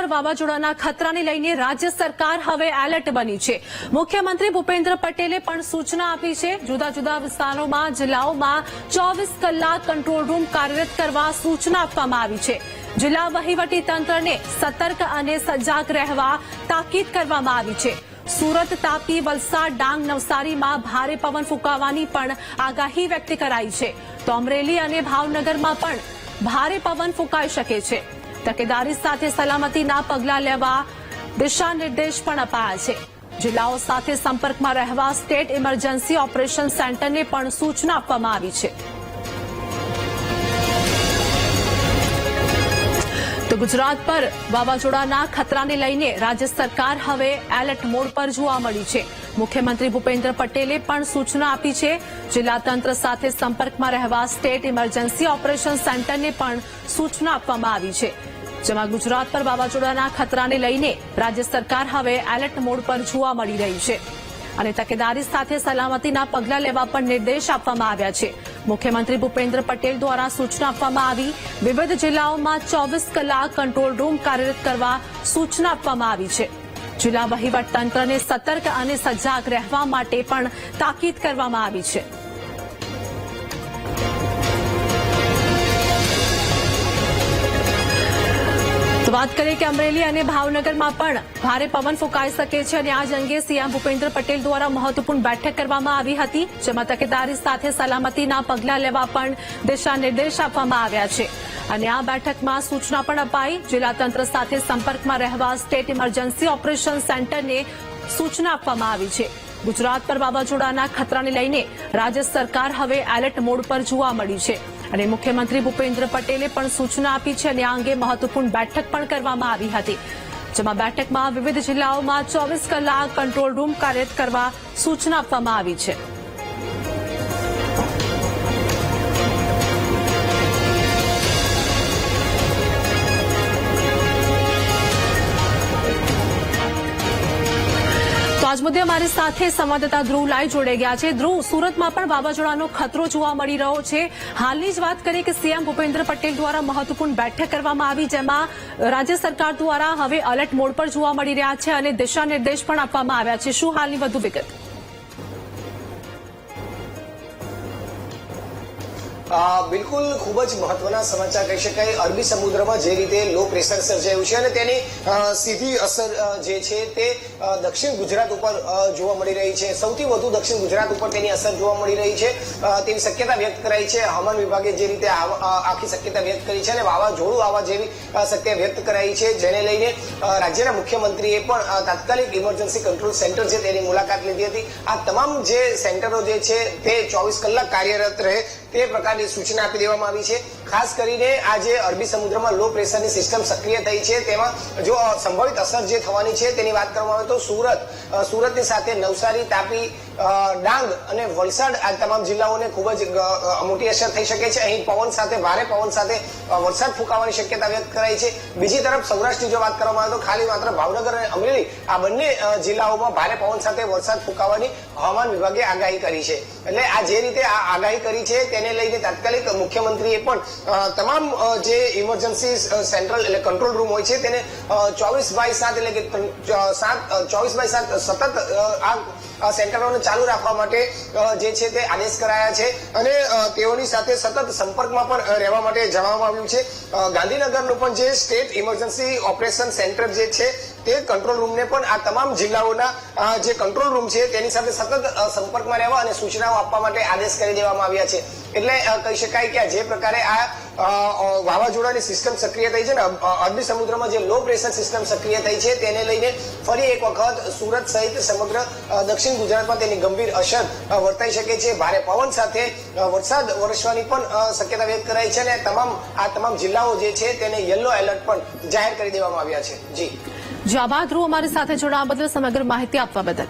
પર વાવાઝોડાના ખતરાને લઈને રાજ્ય સરકાર હવે એલર્ટ બની છે। મુખ્યમંત્રી ભૂપેન્દ્ર પટેલે પણ સૂચના આપી છે। જુદા જુદા વિસ્તારોમાં જિલ્લાઓમાં 24 કલાક કંટ્રોલ રૂમ કાર્યરત કરવા સૂચના આપવામાં આવી છે। જિલ્લા વહીવટી તંત્રને સતર્ક અને સજાગ રહેવા તાકીદ કરવામાં આવી છે। સુરત, તાપી, વલસાડ, ડાંગ, નવસારીમાં ભારે પવન ફૂંકાવાની પણ આગાહી વ્યક્ત કરાઈ છે। તો અમરેલી અને ભાવનગરમાં પણ ભારે પવન ફૂંકાઈ શકે છે। તકેદારી સાથે સલામતીના પગલાં લેવા દિશા નિર્દેશ પણ અપાયા છે। જિલ્લાઓ સાથે સંપર્કમાં રહેવા સ્ટેટ ઇમરજન્સી ઓપરેશન સેન્ટરને પણ સૂચના આપવામાં આવી છે। તો ગુજરાત પર વાવાઝોડાના ખતરાને લઈને રાજ્ય સરકાર હવે એલર્ટ મોડ પર જોવા મળી છે। મુખ્યમંત્રી ભૂપેન્દ્ર પટેલે પણ સૂચના આપી છે। જિલ્લા તંત્ર સાથે સંપર્કમાં રહેવા સ્ટેટ ઇમરજન્સી ઓપરેશન સેન્ટરને પણ સૂચના આપવામાં આવી છે। જેમાં ગુજરાત પર વાવાઝોડાના ખતરાને લઈને રાજ્ય સરકાર હવે એલર્ટ મોડ પર જોવા મળી રહી છે અને તકેદારી સાથે સલામતીના પગલાં લેવા પણ નિર્દેશ આપવામાં આવ્યા છે। મુખ્યમંત્રી ભૂપેન્દ્ર પટેલ દ્વારા સૂચના આપવામાં આવી। વિવિધ જિલ્લાઓમાં 24 કલાક કંટ્રોલ રૂમ કાર્યરત કરવા સૂચના આપવામાં આવી છે। જિલ્લા વહીવટતંત્રને સતર્ક અને સજાગ રહેવા માટે પણ તાકીદ કરવામાં આવી છે। વાત કરીએ કે અમરેલી અને ભાવનગરમાં પણ ભારે પવન ફૂંકાઈ શકે છે અને આ જ અંગે સીએમ ભૂપેન્દ્ર પટેલ દ્વારા મહત્વપૂર્ણ બેઠક કરવામાં આવી હતી। જેમાં તકેદારી સાથે સલામતીના પગલાં લેવા પણ દિશા નિર્દેશ આપવામાં આવ્યા છે અને આ બેઠકમાં સૂચના પણ અપાઈ। જિલ્લા તંત્ર સાથે સંપર્કમાં રહેવા સ્ટેટ ઇમરજન્સી ઓપરેશન સેન્ટરને સૂચના આપવામાં આવી છે। ગુજરાત પર વાવાઝોડાના ખતરાને લઈને રાજ્ય સરકાર હવે એલર્ટ મોડ પર જોવા મળી છે અને મુખ્યમંત્રી ભૂપેન્દ્ર પટેલે પણ સૂચના આપી છે અને આ અંગે મહત્વપૂર્ણ બેઠક પણ કરવામાં આવી હતી। જેમાં બેઠકમાં વિવિધ જિલ્લાઓમાં 24 કલાક કંટ્રોલ રૂમ કાર્યરત કરવા સૂચના આપવામાં આવી છે। આજ મુદ્દે અમારી સાથે સંવાદદાતા ધ્રુવ લાઈવ જોડાઈ ગયા છે। ધ્રુવ, સુરતમાં પણ વાવાઝોડાનો ખતરો જોવા મળી રહ્યો છે। હાલની જ વાત કરીએ કે સીએમ ભૂપેન્દ્ર પટેલ દ્વારા મહત્વપૂર્ણ બેઠક કરવામાં આવી, જેમાં રાજ્ય સરકાર દ્વારા હવે એલર્ટ મોડ પર જોવા મળી રહ્યા છે અને દિશા નિર્દેશ પણ આપવામાં આવ્યા છે। શું હાલની વધુ વિગત? બિલકુલ ખૂબ જ મહત્વના સમાચાર કહી શકાય। અરબી સમુદ્રમાં જે રીતે લો પ્રેશર સર્જાયું છે અને તેની સીધી અસર જે છે તે દક્ષિણ ગુજરાત ઉપર જોવા મળી રહી છે। સૌથી વધુ દક્ષિણ ગુજરાત ઉપર તેની અસર જોવા મળી રહી છે તેવી શક્યતા વ્યક્ત કરાઈ છે। હવામાન વિભાગે જે રીતે આખી શક્યતા વ્યક્ત કરી છે અને વાવાઝોડું આવવા જેવી શક્યતા વ્યક્ત કરાઈ છે, જેને લઈને રાજ્યના મુખ્યમંત્રીએ પણ તાત્કાલિક ઇમરજન્સી કંટ્રોલ સેન્ટર છે તેની મુલાકાત લીધી હતી। આ તમામ જે સેન્ટરો જે છે તે 24 કલાક કાર્યરત રહે તે પ્રકારની સૂચના આપી દેવામાં આવી છે। ખાસ કરીને આ જે અરબી સમુદ્રમાં લો પ્રેશરની સિસ્ટમ સક્રિય થઈ છે તેમાં જો સંભવિત અસર જે થવાની છે તેની વાત કરવામાં આવે તો સુરતની સાથે નવસારી, તાપી, ડાંગ અને વલસાડ આ તમામ જિલ્લાઓને ખૂબ જ મોટી અસર થઈ શકે છે। અહીં પવન સાથે ભારે પવન સાથે વરસાદ ફૂંકાવાની શક્યતા વ્યક્ત કરાઈ છે। બીજી તરફ સૌરાષ્ટ્રની જો વાત કરવામાં આવે તો ખાલી માત્ર ભાવનગર અને અમરેલી આ બંને જિલ્લાઓમાં ભારે પવન સાથે વરસાદ ફૂંકાવાની હવામાન વિભાગે આગાહી કરી છે। એટલે આ જે રીતે આ આગાહી કરી છે તેને લઈને તાત્કાલિક મુખ્યમંત્રીએ પણ તમામ જે ઇમરજન્સી સેન્ટ્રલ એટલે કંટ્રોલ રૂમ હોય છે તેને 24/7 એટલે કે 24/7 સતત આ સેન્ટરોને ચાલુ રાખવા માટે જે છે તે આદેશ કરાયા છે અને તેઓની સાથે સતત સંપર્કમાં પણ રહેવા માટે જણાવવામાં આવ્યું છે। ગાંધીનગરનું પણ જે સ્ટેટ ઇમરજન્સી ઓપરેશન સેન્ટર જે છે તે કંટ્રોલ રૂમને પણ આ તમામ જિલ્લાઓના જે કંટ્રોલ રૂમ છે તેની સાથે સતત સંપર્કમાં રહેવા અને સૂચનાઓ આપવા માટે આદેશ કરી દેવામાં આવ્યા છે। એટલે કહી શકાય કે જે પ્રકારે આ વાવાઝોડાની સિસ્ટમ સક્રિય થઈ છે ને અરબી સમુદ્રમાં જે લો પ્રેશર સિસ્ટમ સક્રિય થઈ છે તેને લઈને ફરી એક વખત સુરત સહિત સમગ્ર દક્ષિણ ગુજરાતમાં તેની ગંભીર અસર વર્તાઈ શકે છે। ભારે પવન સાથે વરસાદ વરસવાની પણ શક્યતા વ્યક્ત કરાઈ છે અને આ તમામ જિલ્લાઓ જે છે તેને યલો એલર્ટ પણ જાહેર કરી દેવામાં આવ્યા છે। જી આભાર ધ્રુવ, અમારી સાથે જોડાવા બદલ, સમગ્ર માહિતી આપવા બદલ।